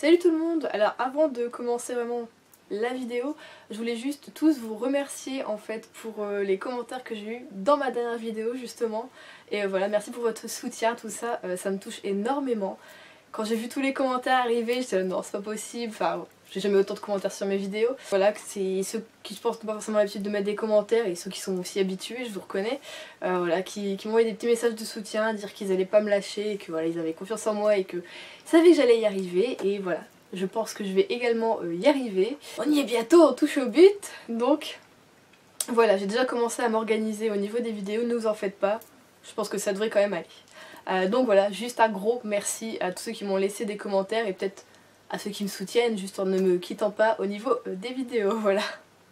Salut tout le monde! Alors avant de commencer vraiment la vidéo, je voulais juste tous vous remercier en fait pour les commentaires que j'ai eu dans ma dernière vidéo justement. Et voilà, merci pour votre soutien, tout ça, ça me touche énormément. Quand j'ai vu tous les commentaires arriver, j'étais là, non c'est pas possible, enfin j'ai jamais autant de commentaires sur mes vidéos. Voilà, c'est ceux qui je pense n'ont pas forcément l'habitude de mettre des commentaires et ceux qui sont aussi habitués, je vous reconnais, voilà, qui m'ont envoyé des petits messages de soutien, dire qu'ils allaient pas me lâcher et que voilà, ils avaient confiance en moi et que ils savaient que j'allais y arriver et voilà. Je pense que je vais également y arriver. On y est bientôt, on touche au but. Donc voilà, j'ai déjà commencé à m'organiser au niveau des vidéos, ne vous en faites pas. Je pense que ça devrait quand même aller. Donc voilà, juste un gros merci à tous ceux qui m'ont laissé des commentaires et peut-être à ceux qui me soutiennent juste en ne me quittant pas au niveau des vidéos, voilà.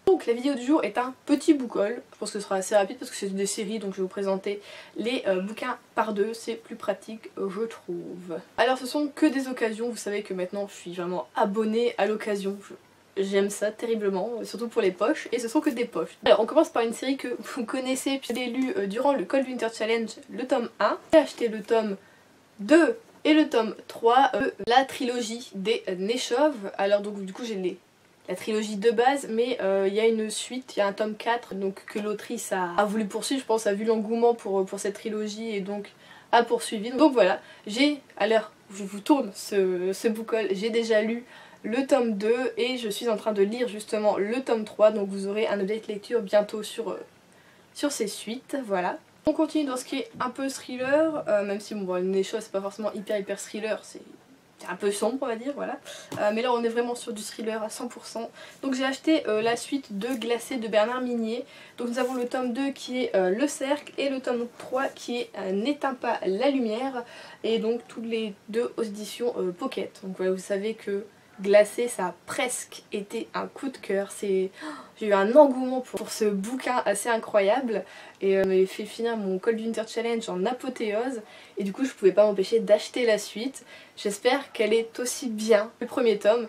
Donc la vidéo du jour est un petit book haul. Je pense que ce sera assez rapide parce que c'est des séries, donc je vais vous présenter les bouquins par deux, c'est plus pratique je trouve. Alors ce sont que des occasions, vous savez que maintenant je suis vraiment abonnée à l'occasion. J'aime ça terriblement, surtout pour les poches, et ce sont que des poches. Alors on commence par une série que vous connaissez, puis je l'ai lu durant le Cold Winter Challenge, le tome 1. J'ai acheté le tome 2 et le tome 3, la trilogie des Neshow. Alors donc du coup j'ai la trilogie de base, mais il y a une suite, il y a un tome 4 donc, que l'autrice a voulu poursuivre, je pense, a vu l'engouement pour cette trilogie et donc a poursuivi. Donc voilà, à l'heure où je vous tourne ce book haul, j'ai déjà lu le tome 2 et je suis en train de lire justement le tome 3, donc vous aurez un update lecture bientôt sur ces suites, voilà. On continue dans ce qui est un peu thriller, même si bon, les choses c'est pas forcément hyper thriller, c'est un peu sombre on va dire, voilà. Mais là on est vraiment sur du thriller à 100%. Donc j'ai acheté la suite de Glacé de Bernard Minier. Donc nous avons le tome 2 qui est Le Cercle et le tome 3 qui est N'éteins pas la lumière. Et donc tous les deux aux éditions Pocket. Donc voilà, vous savez que Glacé ça a presque été un coup de cœur. J'ai eu un engouement pour ce bouquin assez incroyable et m'avait fait finir mon Cold Winter Challenge en apothéose et du coup je pouvais pas m'empêcher d'acheter la suite. J'espère qu'elle est aussi bien que le premier tome.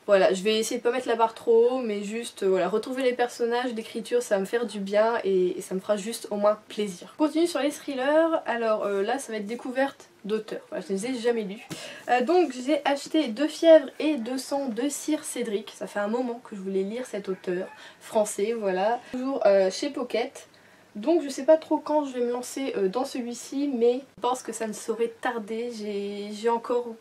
Voilà, je vais essayer de pas mettre la barre trop haut, mais juste voilà, retrouver les personnages, l'écriture, ça va me faire du bien et ça me fera juste au moins plaisir. On continue sur les thrillers, alors là ça va être découverte d'auteurs, voilà, je ne les ai jamais lus. Donc j'ai acheté Deux fièvres et 200 de Sir Cédric, ça fait un moment que je voulais lire cet auteur français, voilà. Toujours chez Pocket. Donc je sais pas trop quand je vais me lancer dans celui-ci, mais je pense que ça ne saurait tarder, j'ai encore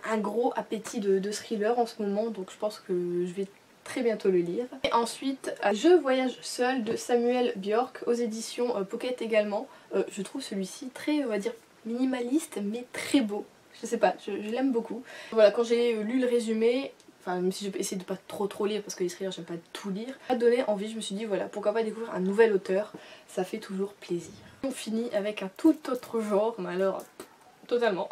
un gros appétit de thriller en ce moment, donc je pense que je vais très bientôt le lire. Et ensuite, Je voyage seule de Samuel Björk aux éditions Pocket également. Je trouve celui-ci très, on va dire, minimaliste mais très beau. Je sais pas, je l'aime beaucoup. Voilà, quand j'ai lu le résumé, enfin même si j'ai essayé de pas trop lire parce que les thrillers j'aime pas tout lire, ça m'a donné envie, je me suis dit voilà, pourquoi pas découvrir un nouvel auteur, ça fait toujours plaisir. On finit avec un tout autre genre, mais alors totalement.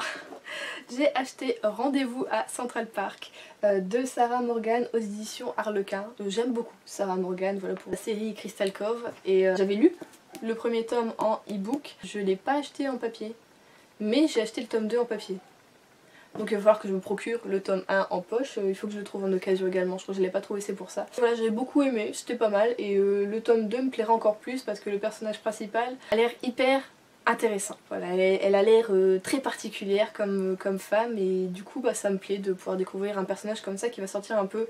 J'ai acheté Rendez-vous à Central Park de Sarah Morgan aux éditions Harlequin. J'aime beaucoup Sarah Morgan, voilà, pour la série Crystal Cove. Et j'avais lu le premier tome en e-book. Je ne l'ai pas acheté en papier, mais j'ai acheté le tome 2 en papier. Donc il va falloir que je me procure le tome 1 en poche. Il faut que je le trouve en occasion également, je crois que je ne l'ai pas trouvé, c'est pour ça. Voilà, j'avais beaucoup aimé, c'était pas mal. Et le tome 2 me plaira encore plus parce que le personnage principal a l'air hyper intéressant. Voilà, elle a l'air très particulière comme femme et du coup bah, ça me plaît de pouvoir découvrir un personnage comme ça qui va sortir un peu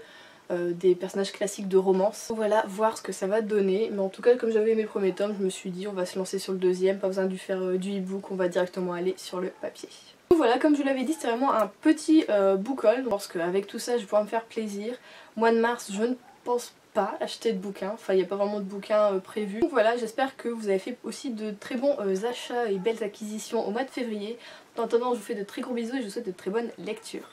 des personnages classiques de romance. Voilà, voir ce que ça va donner. Mais en tout cas, comme j'avais aimé le premier tome, je me suis dit on va se lancer sur le deuxième, pas besoin de faire du e-book, on va directement aller sur le papier. Donc voilà, comme je vous l'avais dit, c'était vraiment un petit book haul. Je pense qu'avec tout ça, je vais pouvoir me faire plaisir. Mois de mars, je ne pense pas acheter de bouquins, enfin il n'y a pas vraiment de bouquins prévus. Donc voilà, j'espère que vous avez fait aussi de très bons achats et belles acquisitions au mois de février. En attendant, je vous fais de très gros bisous et je vous souhaite de très bonnes lectures.